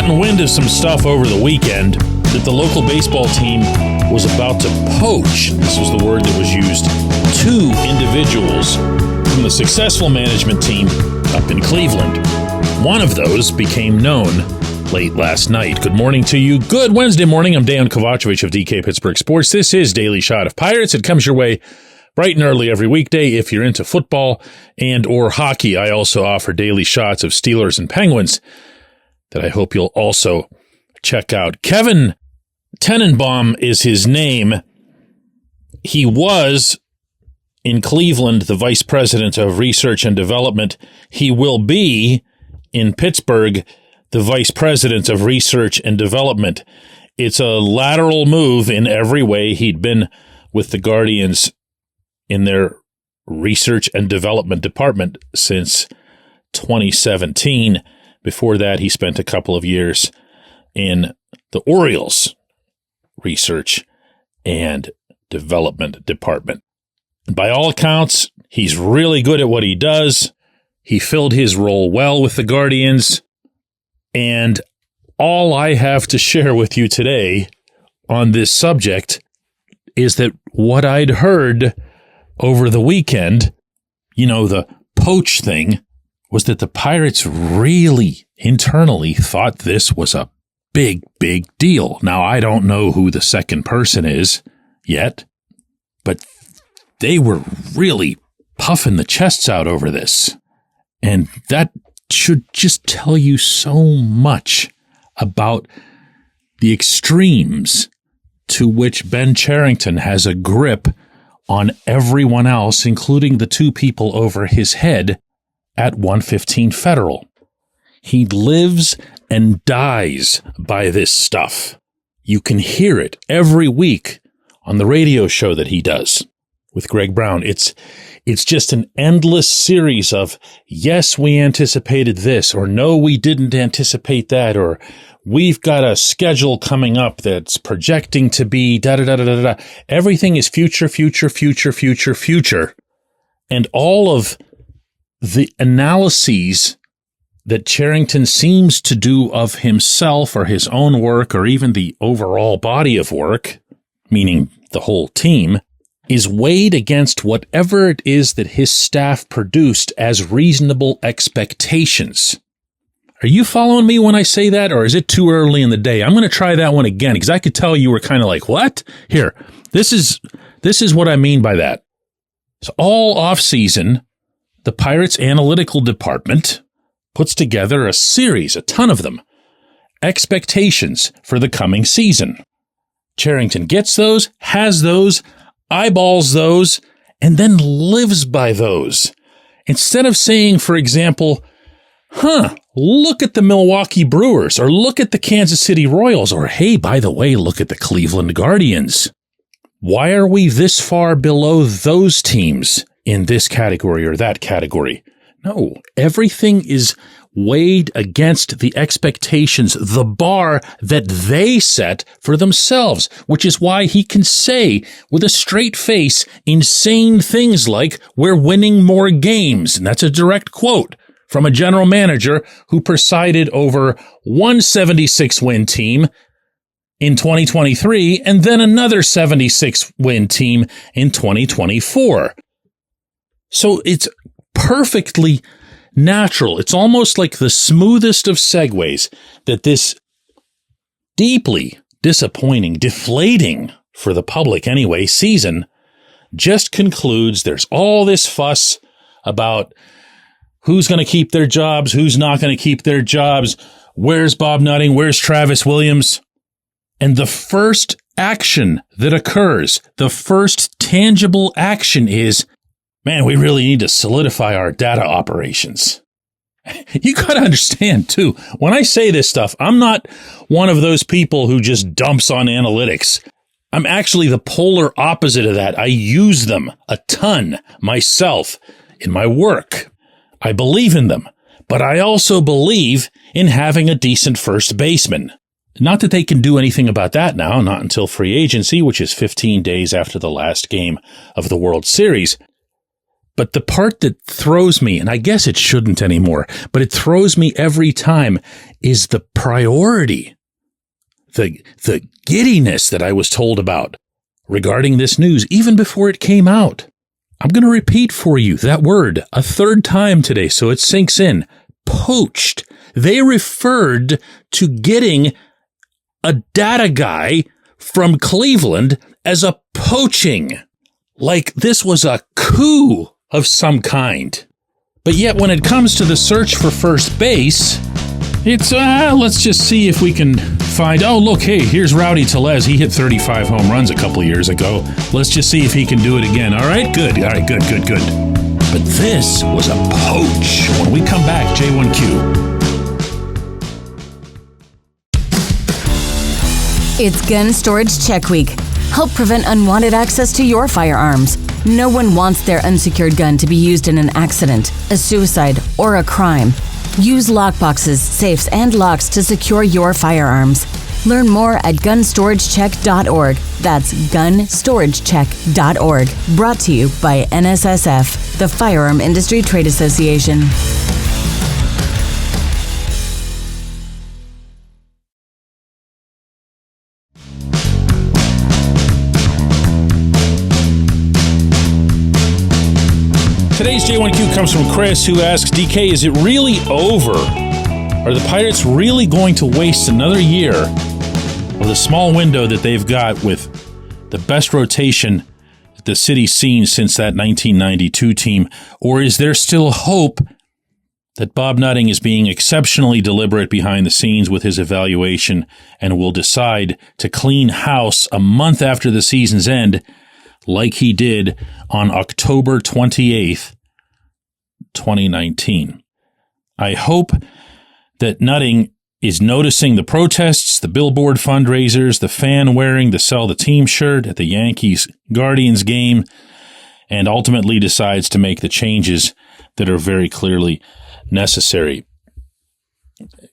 gotten wind of some stuff over the weekend that the local baseball team was about to poach, this was the word that was used, 2 individuals from the successful management team up in Cleveland. One of those became known late last night. Good morning to you. Good Wednesday morning. I'm Dejan Kovacevic of DK Pittsburgh Sports. This is Daily Shot of Pirates. It comes your way bright and early every weekday if you're into football and or hockey. I also offer daily shots of Steelers and Penguins that I hope you'll also check out. Kevin Tenenbaum is his name. He was in Cleveland the vice president of research and development. He will be in Pittsburgh the vice president of research and development. It's a lateral move in every way. He'd been with the Guardians in their research and development department since 2017. Before that, he spent a couple of years in the Orioles research and development department. And by all accounts, he's really good at what he does. He filled his role well with the Guardians. And all I have to share with you today on this subject is that what I'd heard over the weekend, the poach thing, was that the Pirates really internally thought this was a big, big deal. Now, I don't know who the second person is yet, but they were really puffing the chests out over this. And that should just tell you so much about the extremes to which Ben Cherington has a grip on everyone else, including the 2 people over his head at 115 Federal. He lives and dies by this stuff. You can hear it every week on the radio show that he does with Greg Brown. It's just an endless series of, yes, we anticipated this, or no, we didn't anticipate that, or we've got a schedule coming up that's projecting to be da-da-da-da-da-da. Everything is future, future, future, future, future. And all of the analyses that Cherington seems to do of himself or his own work or even the overall body of work, meaning the whole team, is weighed against whatever it is that his staff produced as reasonable expectations. Are you following me when I say that, or is it too early in the day? I'm going to try that one again because I could tell you were kind of like, what? Here, this is what I mean by that. So all off-season, the Pirates analytical department puts together a series, a ton of them, expectations for the coming season. Cherington gets those, has those, eyeballs those, and then lives by those. Instead of saying, for example, look at the Milwaukee Brewers, or look at the Kansas City Royals, or hey, by the way, look at the Cleveland Guardians. Why are we this far below those teams in this category or that category? No, everything is weighed against the expectations, the bar that they set for themselves, which is why he can say with a straight face insane things like, we're winning more games. And that's a direct quote from a general manager who presided over one 76-win team in 2023 and then another 76-win team in 2024. So it's perfectly natural. It's almost like the smoothest of segues that this deeply disappointing, deflating for the public anyway, season just concludes. There's all this fuss about who's going to keep their jobs, who's not going to keep their jobs, where's Bob Nutting, where's Travis Williams. And the first action that occurs, the first tangible action is, man, we really need to solidify our data operations. You got to understand, too, when I say this stuff, I'm not one of those people who just dumps on analytics. I'm actually the polar opposite of that. I use them a ton myself in my work. I believe in them, but I also believe in having a decent first baseman. Not that they can do anything about that now, not until free agency, which is 15 days after the last game of the World Series. But the part that throws me, and I guess it shouldn't anymore, but it throws me every time, is the priority, the giddiness that I was told about regarding this news, even before it came out. I'm going to repeat for you that word a third time today so it sinks in. Poached. They referred to getting a data guy from Cleveland as a poaching. Like this was a coup of some kind. But yet when it comes to the search for first base, it's, let's just see if we can find, oh, look, hey, here's Rowdy Tellez. He hit 35 home runs a couple years ago. Let's just see if he can do it again. All right, good. All right, good. But this was a poach. When we come back, J1Q. It's Gun Storage Check Week. Help prevent unwanted access to your firearms. No one wants their unsecured gun to be used in an accident, a suicide, or a crime. Use lockboxes, safes, and locks to secure your firearms. Learn more at gunstoragechek.org. That's gunstoragechek.org. Brought to you by NSSF, the Firearm Industry Trade Association. Today's J1Q comes from Chris, who asks, DK, is it really over? Are the Pirates really going to waste another year of the small window that they've got with the best rotation that the city's seen since that 1992 team? Or is there still hope that Bob Nutting is being exceptionally deliberate behind the scenes with his evaluation and will decide to clean house a month after the season's end, like he did on October 28th, 2019. I hope that Nutting is noticing the protests, the billboard fundraisers, the fan wearing the Sell the Team shirt at the Yankees-Guardians game, and ultimately decides to make the changes that are very clearly necessary.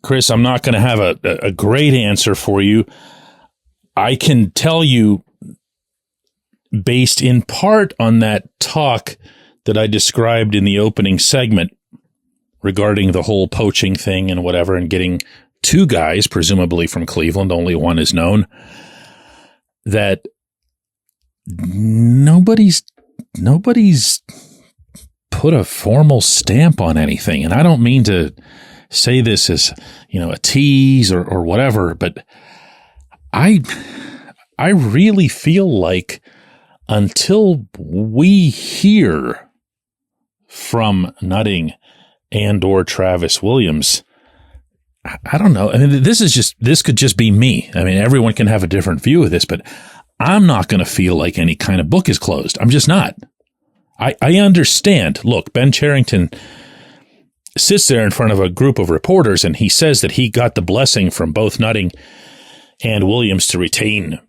Chris, I'm not going to have a great answer for you. I can tell you, based in part on that talk that I described in the opening segment regarding the whole poaching thing and whatever, and getting two guys, presumably from Cleveland, only one is known, that nobody's put a formal stamp on anything. And I don't mean to say this as, a tease or whatever, but I really feel like until we hear from Nutting and or Travis Williams, I don't know. I mean, this could just be me. I mean, everyone can have a different view of this, but I'm not going to feel like any kind of book is closed. I'm just not. I understand. Look, Ben Cherington sits there in front of a group of reporters and he says that he got the blessing from both Nutting and Williams to retain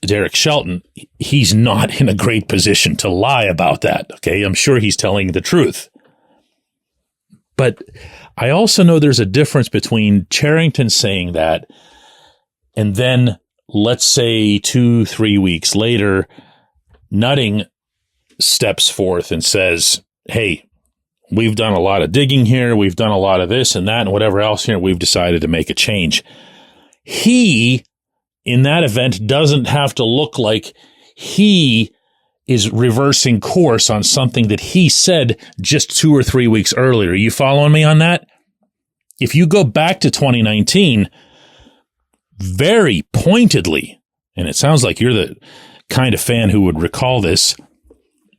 Derek Shelton. He's not in a great position to lie about that. Okay. I'm sure he's telling the truth. But I also know there's a difference between Cherington saying that and then, let's say 2-3 weeks later, Nutting steps forth and says, hey, we've done a lot of digging here. We've done a lot of this and that and whatever else here. We've decided to make a change. He, in that event, doesn't have to look like he is reversing course on something that he said just 2 or 3 weeks earlier. Are you following me on that? If you go back to 2019, very pointedly, and it sounds like you're the kind of fan who would recall this,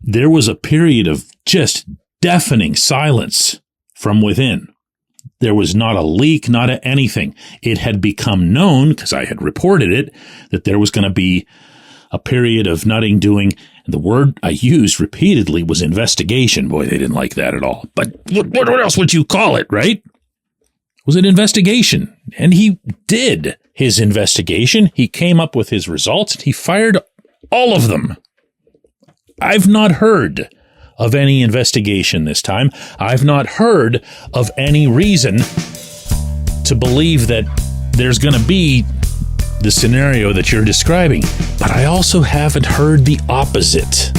there was a period of just deafening silence from within. There was not a leak, not anything. It had become known, because I had reported it, that there was going to be a period of Nutting doing, and the word I used repeatedly was investigation. Boy, they didn't like that at all. But what else would you call it, right? Was an investigation. And he did his investigation. He came up with his results, and he fired all of them. I've not heard of any investigation this time. I've not heard of any reason to believe that there's going to be the scenario that you're describing. But I also haven't heard the opposite.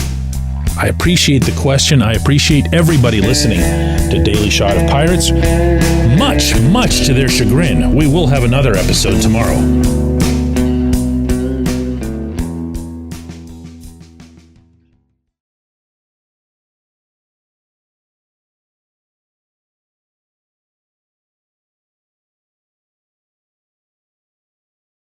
I appreciate the question. I appreciate everybody listening to Daily Shot of Pirates. Much to their chagrin, we will have another episode tomorrow.